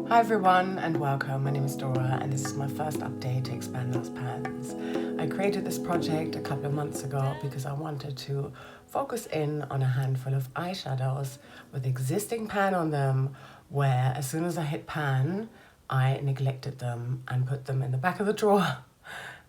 Hi everyone and welcome, my name is Dora and this is my first update to expand those pans. I created this project a couple of months ago because I wanted to focus in on a handful of eyeshadows with existing pan on them, where as soon as I hit pan, I neglected them and put them in the back of the drawer.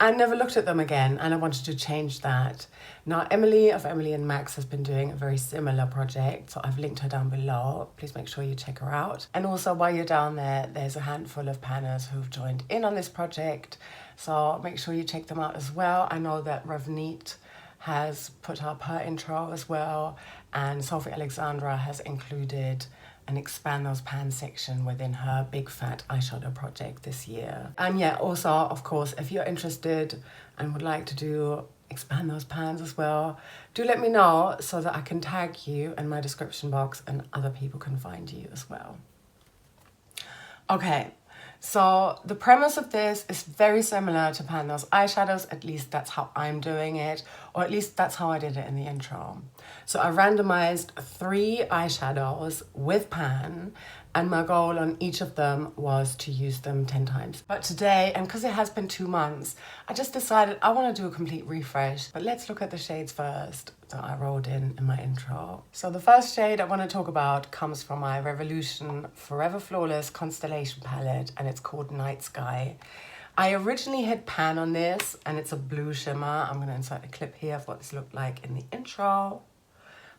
I never looked at them again and I wanted to change that. Now Emily of Emily and Max has been doing a very similar project, so I've linked her down below. Please make sure you check her out. And also while you're down there, there's a handful of panners who've joined in on this project, so make sure you check them out as well. I know that Ravneet has put up her intro as well, and Sofie Alexandra has included and expand those pan section within her big fat eyeshadow project this year. And yeah, also of course, if you're interested and would like to expand those pans as well, do let me know so that I can tag you in my description box and other people can find you as well. Okay, so the premise of this is very similar to pan those eyeshadows, at least that's how I'm doing it, or at least that's how I did it in the intro. So I randomized 3 eyeshadows with pan, and my goal on each of them was to use them 10 times. But today, and because it has been 2 months, I just decided I want to do a complete refresh. But let's look at the shades first that I rolled in my intro. So the first shade I want to talk about comes from my Revolution Forever Flawless Constellation palette, and it's called Night Sky. I originally hit pan on this, and it's a blue shimmer. I'm going to insert a clip here of what this looked like in the intro.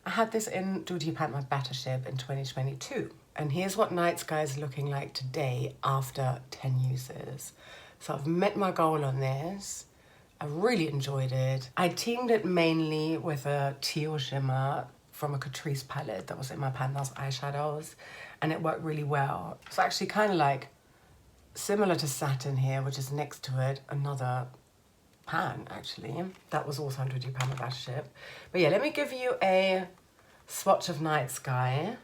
I had this in Duty Pan My Battleship in 2022. And here's what Night Sky is looking like today after 10 uses. So I've met my goal on this. I really enjoyed it. I teamed it mainly with a teal shimmer from a Catrice palette that was in my Pan Those Eyeshadows, and it worked really well. It's actually kind of like similar to Satin here, which is next to it, another pan actually. That was also under Duty Pan My Battleship. But yeah, let me give you a swatch of Night Sky.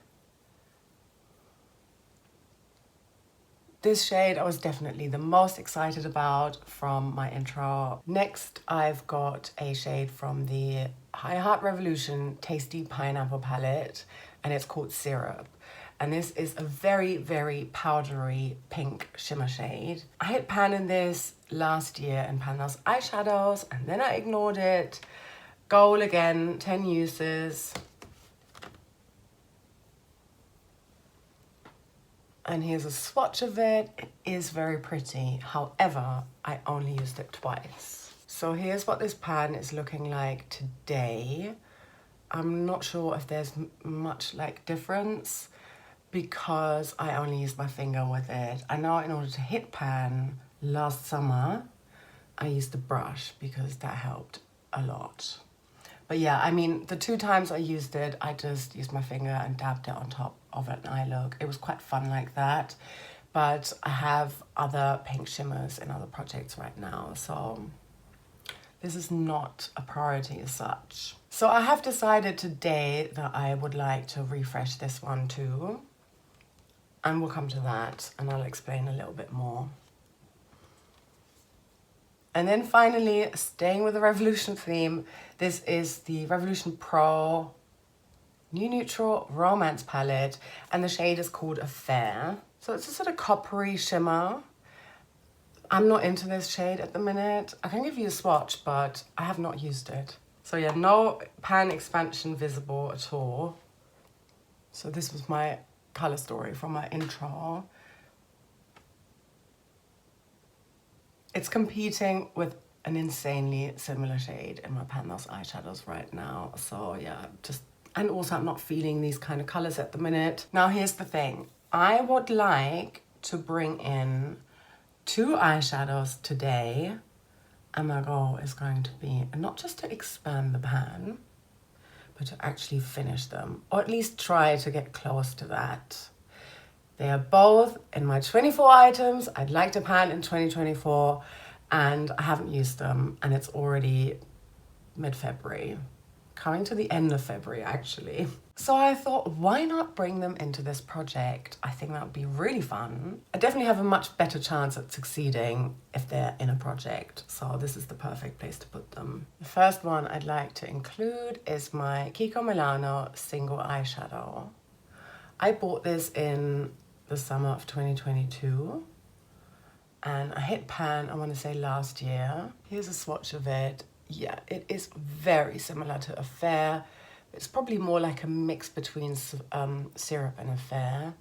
This shade I was definitely the most excited about from my intro. Next, I've got a shade from the High Heart Revolution Tasty Pineapple palette, and it's called Syrup. And this is a very, very powdery pink shimmer shade. I hit pan in this last year in Pan Those Eyeshadows, and then I ignored it. Goal again, 10 uses. And here's a swatch of it. It is very pretty. However, I only used it twice. So here's what this pan is looking like today. I'm not sure if there's much like difference because I only used my finger with it. I know in order to hit pan last summer, I used the brush because that helped a lot. But yeah, I mean, the 2 times I used it, I just used my finger and dabbed it on top of an eye look. It was quite fun like that. But I have other pink shimmers in other projects right now, so this is not a priority as such. So I have decided today that I would like to refresh this one too. And we'll come to that and I'll explain a little bit more. And then finally, staying with the Revolution theme, this is the Revolution Pro New Neutral Romance palette, and the shade is called Affair. So it's a sort of coppery shimmer. I'm not into this shade at the minute. I can give you a swatch, but I have not used it. So yeah, no pan expansion visible at all. So this was my color story from my intro. It's competing with an insanely similar shade in my Pan Those Eyeshadows right now. So yeah, and also I'm not feeling these kind of colors at the minute. Now here's the thing. I would like to bring in 2 eyeshadows today, and my goal is going to be not just to expand the pan, but to actually finish them, or at least try to get close to that. They are both in my 24 items. I'd like to pan in 2024, and I haven't used them, and it's already mid-February, coming to the end of February actually. So I thought, why not bring them into this project? I think that would be really fun. I definitely have a much better chance at succeeding if they're in a project, so this is the perfect place to put them. The first one I'd like to include is my Kiko Milano single eyeshadow. I bought this in the summer of 2022. And I hit pan, I want to say last year. Here's a swatch of it. Yeah, it is very similar to a Fair. It's probably more like a mix between syrup and a Fair.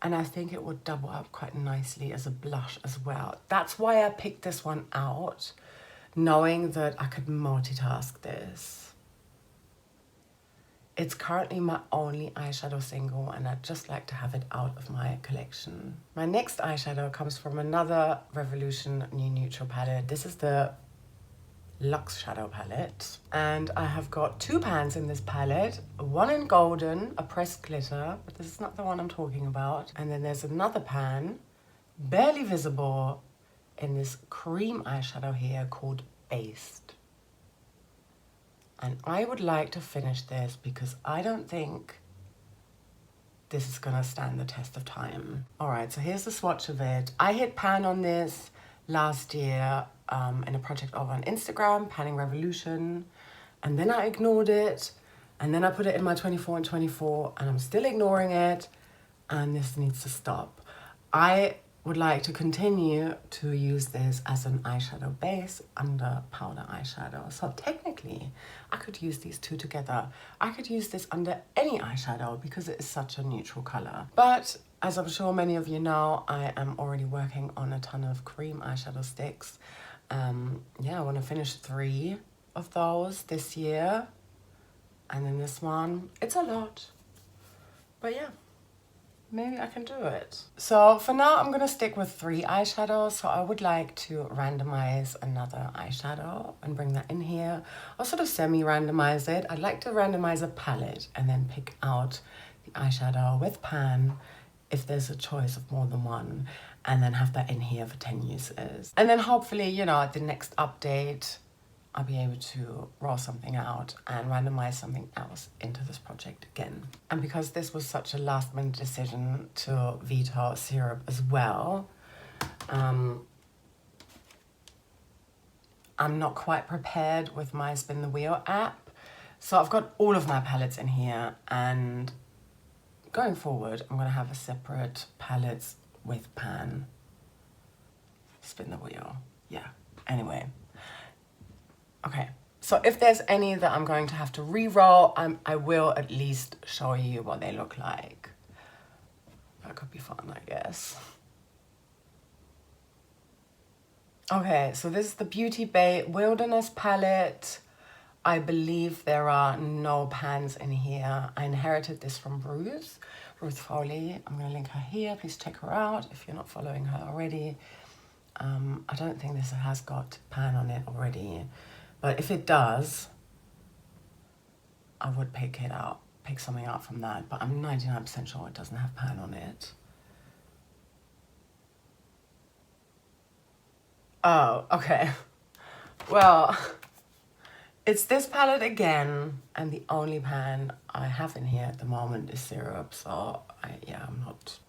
And I think it would double up quite nicely as a blush as well. That's why I picked this one out, knowing that I could multitask this. It's currently my only eyeshadow single, and I'd just like to have it out of my collection. My next eyeshadow comes from another Revolution New Neutral palette. This is the Luxe Shadow palette. And I have got 2 pans in this palette. One in golden, a pressed glitter, but this is not the one I'm talking about. And then there's another pan, barely visible, in this cream eyeshadow here called Based. And I would like to finish this because I don't think this is gonna stand the test of time. All right, so here's the swatch of it. I hit pan on this last year in a project over on Instagram, Panning Revolution, and then I ignored it, and then I put it in my 24 and 24, and I'm still ignoring it, and this needs to stop. I would like to continue to use this as an eyeshadow base under powder eyeshadow. So technically, I could use these two together. I could use this under any eyeshadow because it is such a neutral color. But as I'm sure many of you know, I am already working on a ton of cream eyeshadow sticks. Yeah, I want to finish 3 of those this year. And then this one, it's a lot. But yeah, maybe I can do it. So for now, I'm gonna stick with 3 eyeshadows. So I would like to randomize another eyeshadow and bring that in here. I'll sort of semi-randomize it. I'd like to randomize a palette and then pick out the eyeshadow with pan if there's a choice of more than one, and then have that in here for 10 uses. And then hopefully, you know, at the next update, I'll be able to roll something out and randomize something else into this project again. And because this was such a last minute decision to veto syrup as well, I'm not quite prepared with my Spin the Wheel app. So I've got all of my palettes in here, and going forward, I'm gonna have a separate palettes with pan. Spin the wheel, yeah, anyway. Okay, so if there's any that I'm going to have to re-roll, I will at least show you what they look like. That could be fun, I guess. Okay, so this is the Beauty Bay Wilderness palette. I believe there are no pans in here. I inherited this from Ruth Foley. I'm gonna link her here, please check her out if you're not following her already. I don't think this has got pan on it already, but if it does, I would pick something out from that, but I'm 99% sure it doesn't have pan on it. Oh, okay. Well, it's this palette again, and the only pan I have in here at the moment is syrup, so I'm not...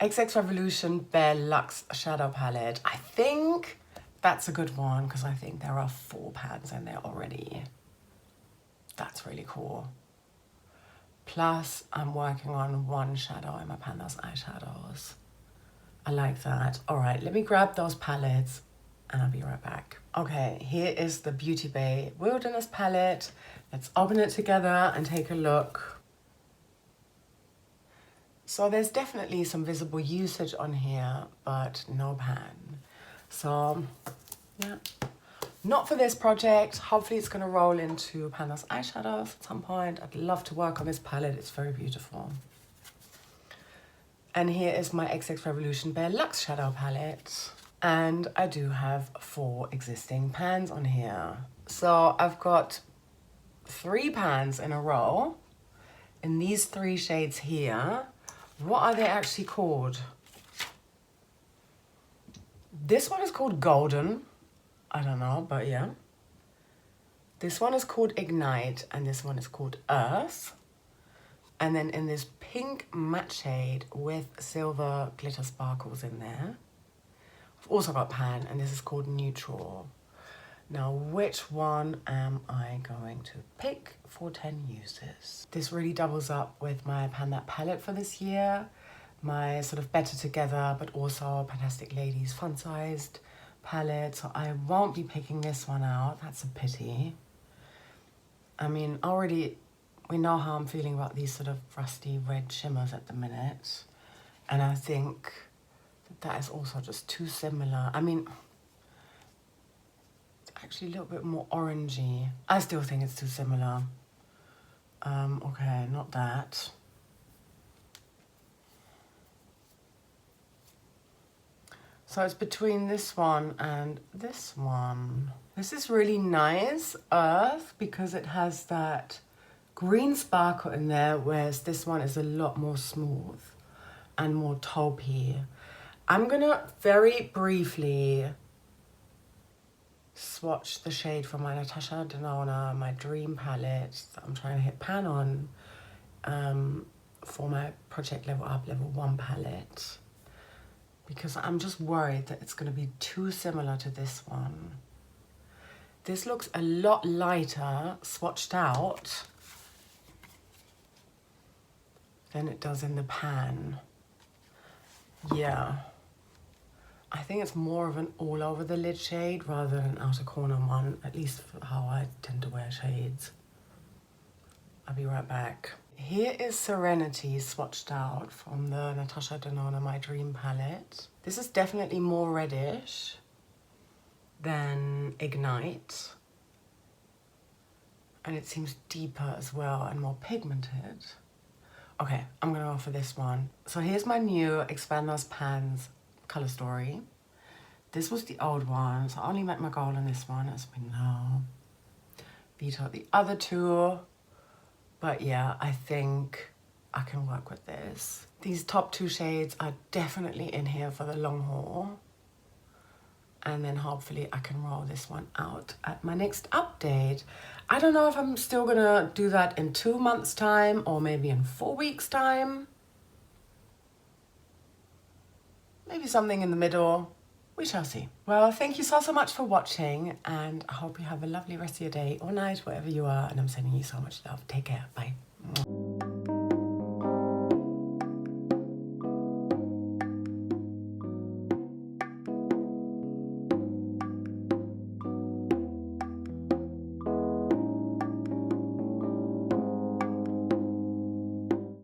XX Revolution Bare Luxe Shadow Palette. I think that's a good one because I think there are 4 pans in there already. That's really cool. Plus, I'm working on 1 shadow in my pan, those eyeshadows. I like that. All right, let me grab those palettes and I'll be right back. Okay, here is the Beauty Bay Wilderness palette. Let's open it together and take a look. So there's definitely some visible usage on here, but no pan. So yeah, not for this project. Hopefully it's gonna roll into Panda's eyeshadows at some point. I'd love to work on this palette, it's very beautiful. And here is my XX Revolution Bare Luxe Shadow Palette. And I do have 4 existing pans on here. So I've got 3 pans in a row in these 3 shades here. What are they actually called? This one is called Golden. I don't know, but yeah. This one is called Ignite, and this one is called Earth. And then in this pink matte shade with silver glitter sparkles in there, I've also got pan, and this is called Neutral. Now, which one am I going to pick for 10 uses? This really doubles up with my Pan That palette for this year. My sort of Better Together, but also Fantastic Ladies fun-sized palette. So I won't be picking this one out. That's a pity. I mean, already we know how I'm feeling about these sort of rusty red shimmers at the minute. And I think that is also just too similar. I mean, it's actually a little bit more orangey. I still think it's too similar. Okay, not that. So it's between this one and this one. This is really nice, Earth, because it has that green sparkle in there, whereas this one is a lot more smooth and more taupey. I'm gonna very briefly swatch the shade from my Natasha Denona, my Dream palette that I'm trying to hit pan on for my Project Level Up Level 1 palette, because I'm just worried that it's gonna be too similar to this one. This looks a lot lighter swatched out than it does in the pan. Yeah. I think it's more of an all over the lid shade rather than an outer corner one, at least for how I tend to wear shades. I'll be right back. Here is Serenity swatched out from the Natasha Denona My Dream palette. This is definitely more reddish than Ignite. And it seems deeper as well and more pigmented. Okay, I'm gonna go for this one. So here's my new Expand Those Pans color story. This was the old one, so I only met my goal on this one, as we know. Vetoed the other two, but yeah, I think I can work with this. These top two shades are definitely in here for the long haul. And then hopefully I can roll this one out at my next update. I don't know if I'm still gonna do that in 2 months' time or maybe in 4 weeks' time. Maybe something in the middle. We shall see. Well, thank you so much for watching, and I hope you have a lovely rest of your day or night, wherever you are, and I'm sending you so much love. Take care. Bye.